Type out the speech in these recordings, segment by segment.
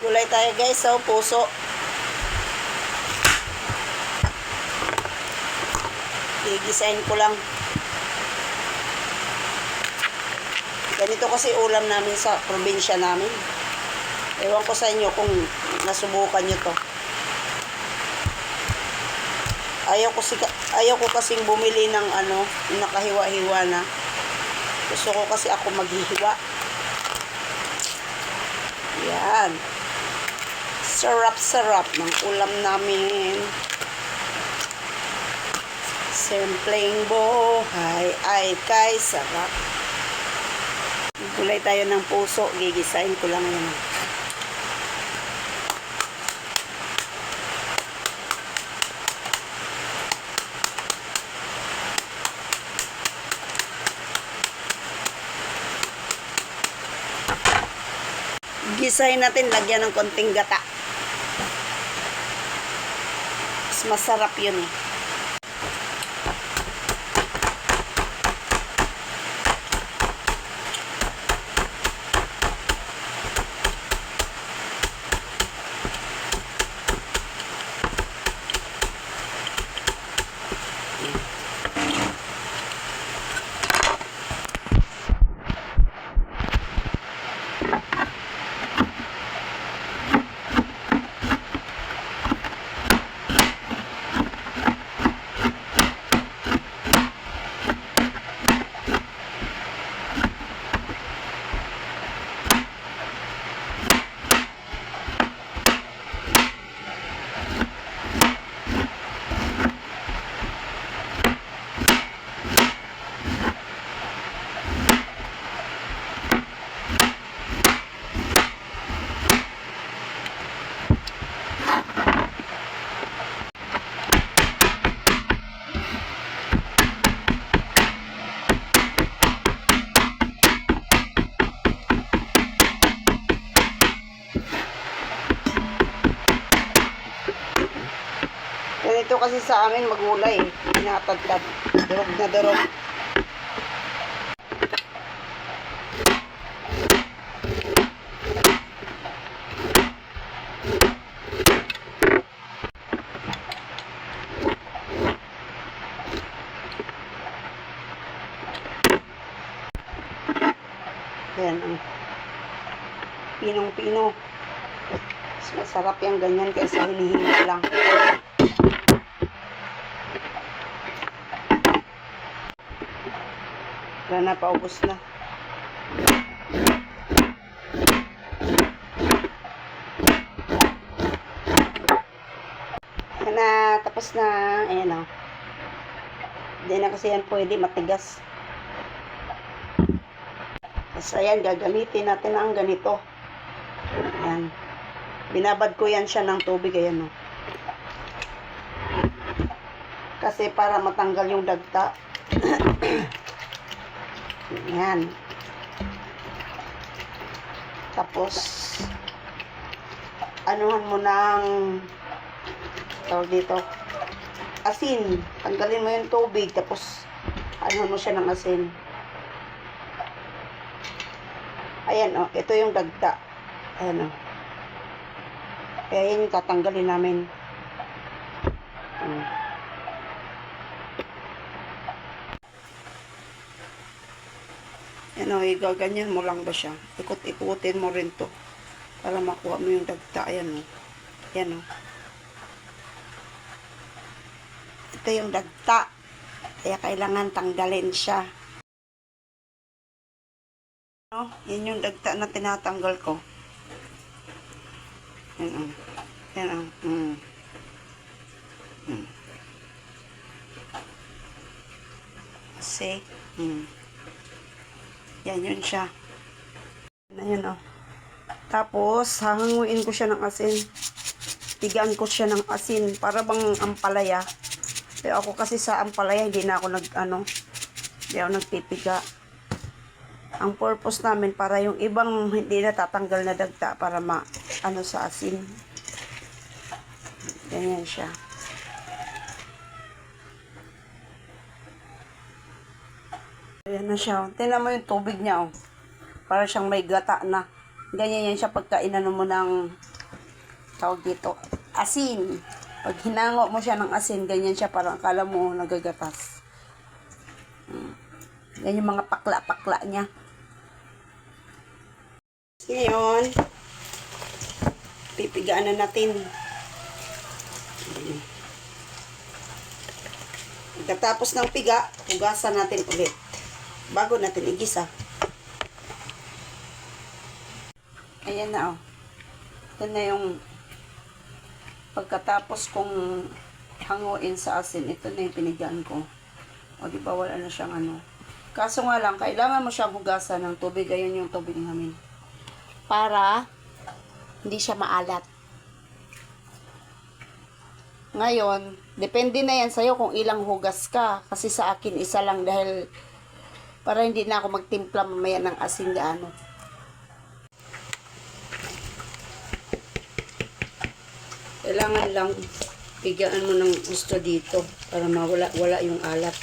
Gulay tayo guys, so puso. Gigisahin ko lang. Ganito kasi ulam namin sa probinsya namin. Ewan ko sa inyo kung nasubukan nyo to. Ayaw ko kasing bumili ng nakahiwa-hiwa na. Gusto ko kasi ako maghihiwa. Yan. Sarap-sarap ng ulam namin. Simpleng buhay ay kay sarap. Gulay tayo ng puso. Gigisahin ko lang yan. Gisahin natin, lagyan ng konting gata. Mas masarap yun eh. Ganito kasi sa amin magulay, pinatadtad, durog na durog. Yan ang pinong-pino. Mas masarap yung ganyan kaysa hinihinga lang. Wala na, paubos na. Yan na, tapos na. Ayan o. Hindi na kasi yan pwede, matigas. Tapos ayan, gagamitin natin ang ganito. Ayan. Binabad ko yan siya ng tubig. Ayan o. Kasi para matanggal yung dagta. Yan. Tapos anuhan mo ng tawag dito, asin. Tanggalin mo yung tubig, tapos anuhan mo siya ng asin. Ayan o, ito yung dagta. Ayan o. Kaya yan yung tatanggalin namin. Yan o, igaganyan mo lang ba siya. Ikot-ikutin mo rin to para makuha mo yung dagta. Ayan o. Yan o. Ito yung dagta. Kaya kailangan tanggalin siya. No? Yan yung dagta na tinatanggal ko. Yan o. Yan o. See? Yan yun siya. Ayan o. Tapos, hahanguin ko siya ng asin. Tigaan ko siya ng asin. Para bang ampalaya. Pero ako kasi sa ampalaya, hindi na ako hindi ako nagpipiga. Ang purpose namin, para yung ibang hindi natatanggal na dagta, para sa asin. Ganyan siya. Ayan na siya. Tingnan mo yung tubig niya, oh. Para siyang may gata na. Ganyan yan siya pagka inano mo ng tawag dito, asin. Pag hinango mo siya ng asin, ganyan siya, parang akala mo nagagatas. Yan yung mga pakla-pakla niya. Ngayon, pipigaan na natin. Pagkatapos ng piga, hugasan natin ulit. Bago natin igisa. Ayan na, oh. Ito na yung pagkatapos kong hanguin sa asin. Ito na yung pinigaan ko. O, di ba wala na siyang ano. Kaso nga lang, kailangan mo siyang hugasan ng tubig. Ayan yung tubig namin. Para hindi siya maalat. Ngayon, depende na yan sa'yo kung ilang hugas ka. Kasi sa akin, isa lang dahil para hindi na ako magtimpla mamaya ng asin gaano. Kailangan lang pigaan mo ng gusto dito para mawala-wala yung alat.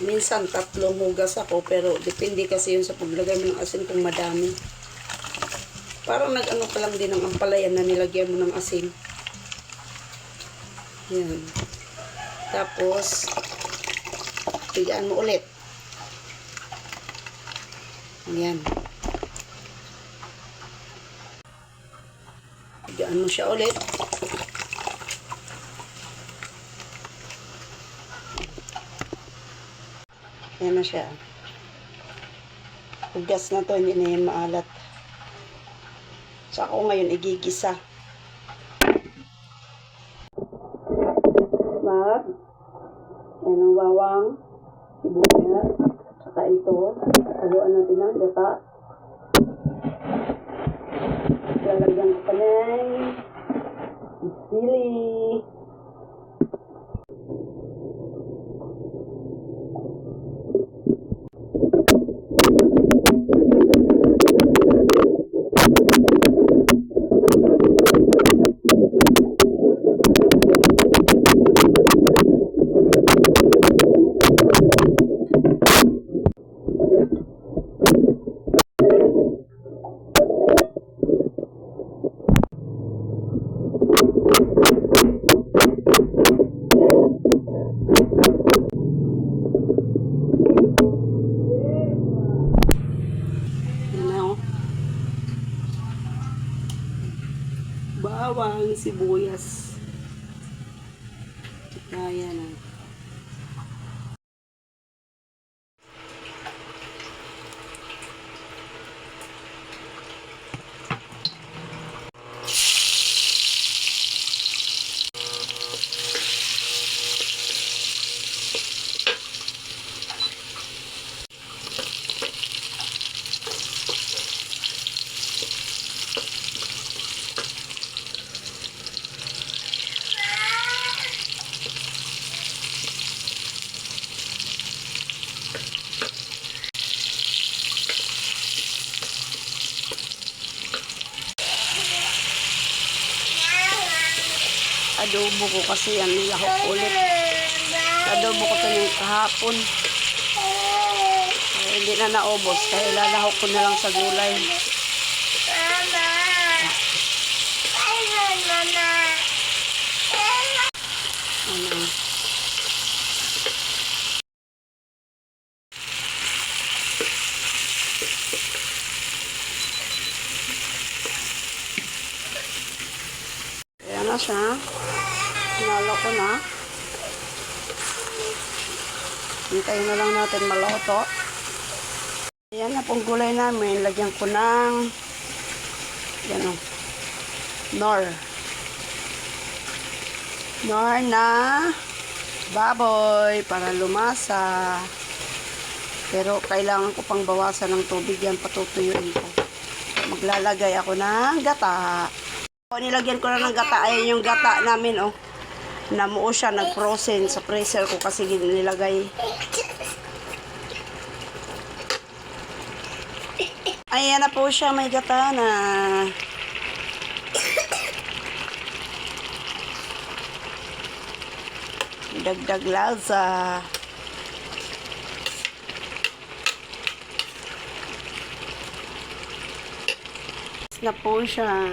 Minsan 3 hugas ako pero depende kasi yun sa paglagay mo ng asin kung madami. Parang nag-ano ka lang din ng ampalaya na nilagyan mo ng asin. Yan. Tapos, pigaan mo ulit. Yan. Pigaan mo siya ulit. Yan na siya. Hugas na to, hindi na yan maalat. So ako ngayon igigisa. Yan ang bawang, sibuyas, saka ito. Haluan natin ng gata. Lalagyan ko pa ng sili. Bawang, sibuyas. Ayan na. Adobo ko kasi yan, nilahok ulit. Adobo ko ito yung kahapon. Hindi na naubos, kaya ilalahok ko na lang sa gulay. Ano? Ayan na siya. Hinalo ko na. Hintayin na lang natin maluto. Ayan na pong gulay namin. Lagyan ko ng yan o. Nor na baboy para lumasa. Pero kailangan ko pang bawasan ng tubig yan. Patutuyuin ko. Maglalagay ako ng gata. Nilagyan ko na ng gata. Ayan yung gata namin, oh. Namuo siya, nag-frozen sa freezer ko kasi nilagay. Ayan na po siya, may gata na. Dagdag lasa. na po siya.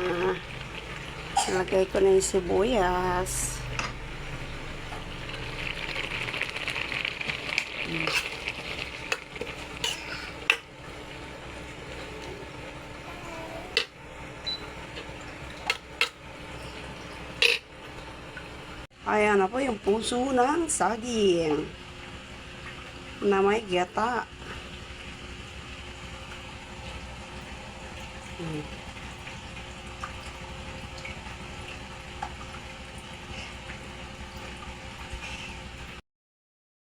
Nalagay ko na yung sibuyas. Ayan na po yung puso ng saging na may gata.